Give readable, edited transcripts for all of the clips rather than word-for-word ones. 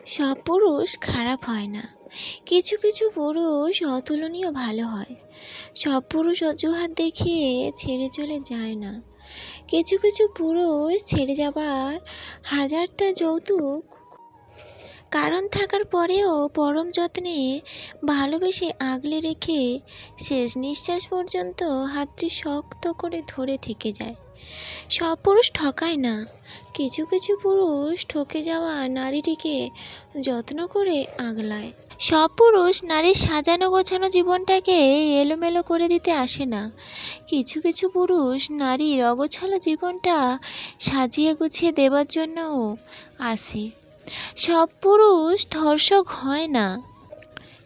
সব পুরুষ খারাপ হয় না, কিছু কিছু পুরুষ অতুলনীয় ভালো হয়। সব পুরুষ অজুহাত দেখিয়ে ছেড়ে চলে যায় না। কিছু কিছু পুরুষ ছেড়ে যাবার হাজারটা যৌতুক কারণ থাকার পরেও পরম যত্নে ভালোবেসে আগলে রেখে শেষ নিঃশ্বাস পর্যন্ত হাতটি শক্ত করে ধরে থেকে যায়। সব পুরুষ ঠকায় না, কিছু কিছু পুরুষ ঠকে যাওয়া নারীটিকে যত্ন করে আগলায়। সব পুরুষ নারীর সাজানো গোছানো জীবনটাকে এলোমেলো করে দিতে আসে না। কিছু কিছু পুরুষ নারীর অগোছালো জীবনটা সাজিয়ে গুছিয়ে দেবার জন্যও আসে। সব পুরুষ ধর্ষক হয় না,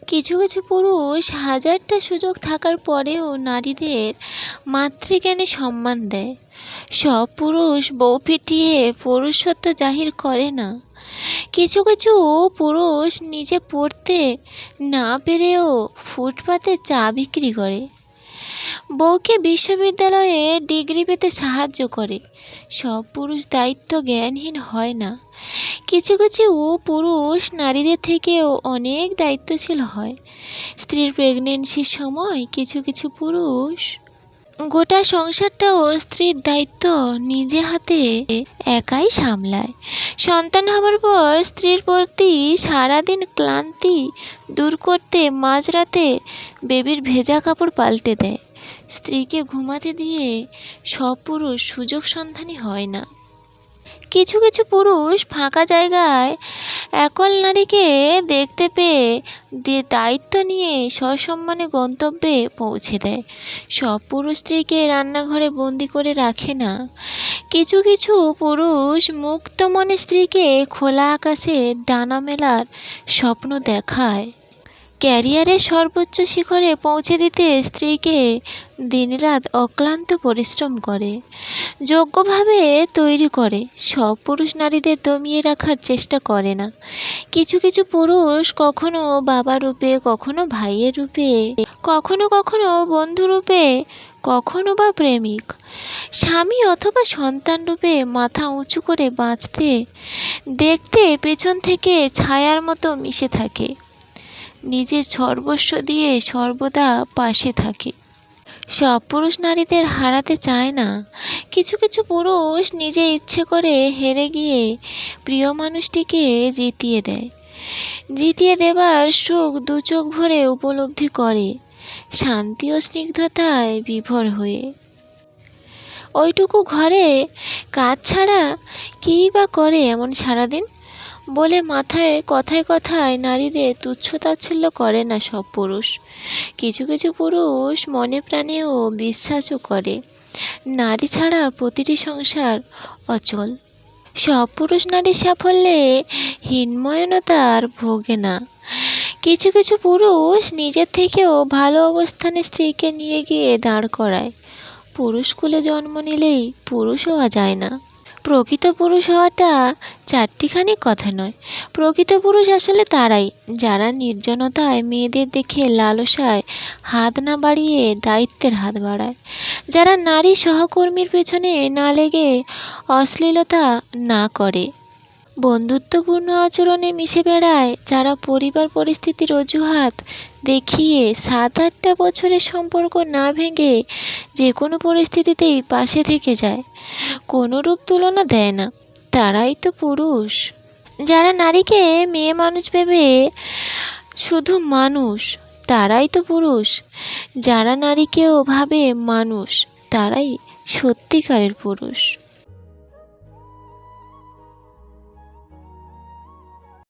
কিছু কিছু পুরুষ হাজারটা সুযোগ থাকার পরেও নারীদের মাতৃজ্ঞানে সম্মান দেয়। সব পুরুষ বউ পিটিয়ে পুরুষত্ব জাহির করে না, কিছু কিছু পুরুষ নিজে পড়তে না পেরেও ফুটপাতে চা বিক্রি করে, বউকে বিশ্ববিদ্যালয়ে ডিগ্রি পেতে সাহায্য করে। সব পুরুষ দায়িত্ব জ্ঞানহীন হয় না, কিছু কিছু পুরুষ নারীদের থেকেও অনেক দায়িত্বশীল হয়। স্ত্রীর প্রেগনেন্সির সময় কিছু কিছু পুরুষ গোটা সংসারটাও স্ত্রীর দায়িত্ব নিজে হাতে একাই সামলায়। সন্তান হবার পর স্ত্রীর প্রতি সারাদিন ক্লান্তি দূর করতে মাঝরাতে বেবির ভেজা কাপড় পাল্টে দেয়। স্ত্রীকে ঘুমাতে দিয়ে সব পুরুষ সুযোগ সন্ধানী হয় না, কিছু কিছু পুরুষ ফাঁকা জায়গায় একল নারীকে দেখতে পেয়ে দায়িত্ব নিয়ে সসম্মানে গন্তব্যে পৌঁছে দেয়। সব পুরুষ স্ত্রীকে রান্নাঘরে বন্দি করে রাখে না, কিছু কিছু পুরুষ মুক্ত মনে স্ত্রীকে খোলা আকাশে ডানা মেলার স্বপ্ন দেখায়। ক্যারিয়ারের সর্বোচ্চ শিখরে পৌঁছে দিতে স্ত্রীকে দিনরাত অক্লান্ত পরিশ্রম করে, যোগ্যভাবে তৈরি করে। সব পুরুষ নারীদের দমিয়ে রাখার চেষ্টা করে না, কিছু কিছু পুরুষ কখনো বাবা রূপে, কখনো ভাইয়ের রূপে, কখনো কখনো বন্ধু রূপে, কখনো বা প্রেমিক, স্বামী অথবা সন্তান রূপে মাথা উঁচু করে বাঁচতে দেখতে পেছন থেকে ছায়ার মতো মিশে থাকে, নিজের সর্বস্ব দিয়ে সর্বদা পাশে থাকে। সব পুরুষ নারীদের হারাতে চায় না, কিছু কিছু পুরুষ নিজে ইচ্ছে করে হেরে গিয়ে প্রিয় মানুষটিকে জিতিয়ে দেয়। জিতিয়ে দেবার সুখ দু চোখ ভরে উপলব্ধি করে, শান্তি ও স্নিগ্ধতায় বিভোর হয়ে। ওইটুকু ঘরে কাজ ছাড়া কী বা করে এমন সারাদিন বলে মাথায় কথায় কথায় নারীদের তুচ্ছ তাচ্ছিল্য করে না সব পুরুষ। কিছু কিছু পুরুষ মনে প্রাণেও বিশ্বাসও করে নারী ছাড়া প্রতিটি সংসার অচল। সব পুরুষ নারীর সাফল্যে হীনমন্যতার ভোগে না, কিছু কিছু পুরুষ নিজের থেকেও ভালো অবস্থানে স্ত্রীকে নিয়ে গিয়ে দাঁড় করায়। পুরুষ কুলে জন্ম নিলেই পুরুষ হওয়া যায় না। প্রকৃত পুরুষ হওয়াটা চারটিখানি কথা নয়, প্রকৃত পুরুষ আসলে তারাই যারা নির্জনতায় মেয়েদের দেখে লালসায় হাত না বাড়িয়ে দায়িত্বের হাত বাড়ায়, যারা নারী সহকর্মীর পেছনে না লেগে অশ্লীলতা না করে, বন্ধুত্বপূর্ণ আচরণে মিশে বেড়ায়, যারা পরিবার পরিস্থিতির অজুহাত দেখিয়ে 7-8টা বছরের সম্পর্ক না ভেঙে যে কোনো পরিস্থিতিতেই পাশে থেকে যায়, কোনোরূপ তুলনা দেয় না, তারাই তো পুরুষ। যারা নারীকে মেয়ে মানুষ ভেবে শুধু মানুষ, তারাই তো পুরুষ। যারা নারীকেও ভাবে মানুষ, তারাই সত্যিকারের পুরুষ।